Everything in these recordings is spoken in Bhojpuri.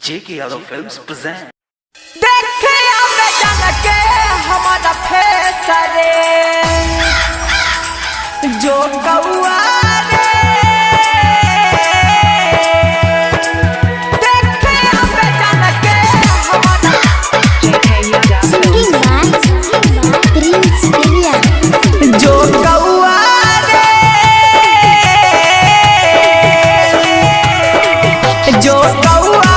JK Yadav Films present. देखे आवे जान के हमारा फेस रे जो कौआ रे देखे आवे जान के हमारा Singing by Prince William. जो कौआ रे जो कौआ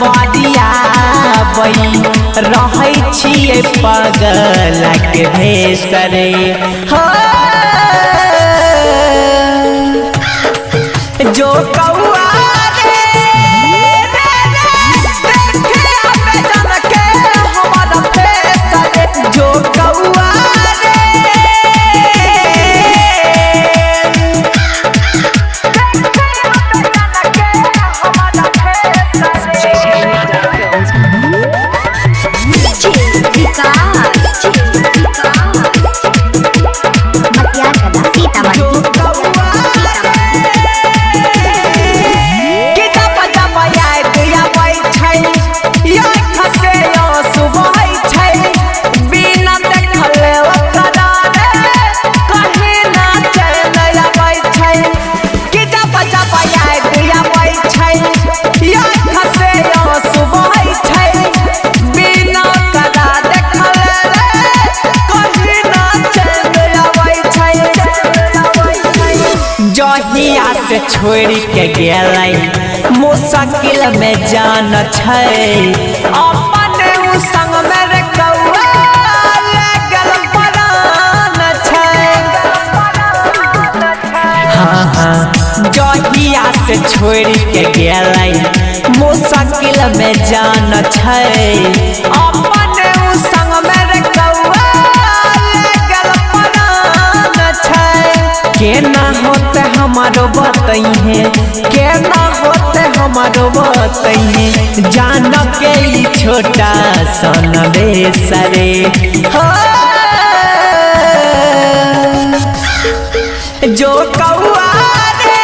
बदिया रहै छियै पगल के भेसरे जो कौआ रे देखे आवे जान के हमारा फेसरे जो कौआ जहिया से छोड़ के गेलै मुश्किल में जान छै अपन उ संग में रे कौआ लगल परान छै हाँ जहिया से छोड़ के गेलै मुश्किल में जान छै अपन उ संग में रे कौआ लगल परान छै केना होते हमारो बतइहे केना होते हमारो बतइहे जान के ई छोटा सन बेसरे जो कौआ रे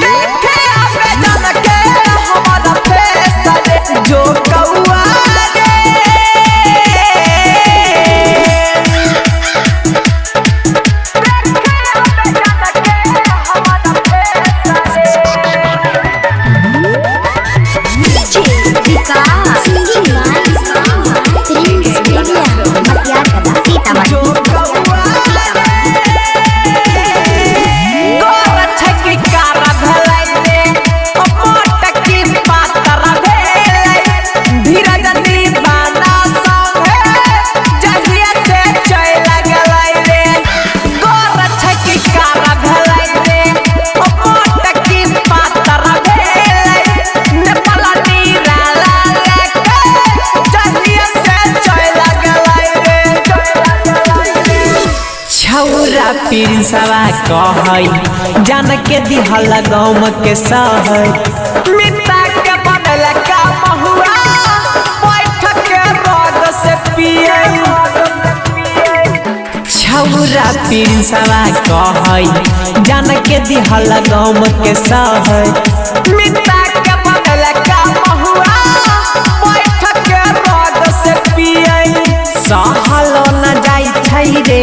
देखे आवे जान के हमारा फेसरे जो कौआ पिरिसवा कहै जान के दिहल गाँव के सहै मिटा के बदल का महुआ बैठ के रग से पिए छौरा पिरिसवा कहै जान के दिहल गाँव के सहै मिटा के बदल का महुआ बैठ के रग से पिए सहलो न जाई छै रे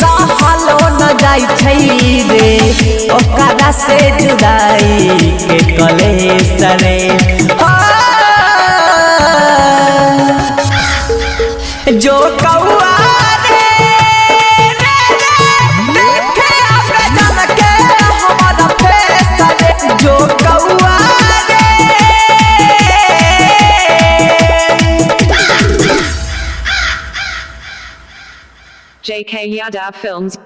सहलो न जाई छै रे ओकरा से जुदाई के कलेश रे जो कौआ रे देखे आवे जान के हमारा फेसरे जो कौआ JK Yadav Films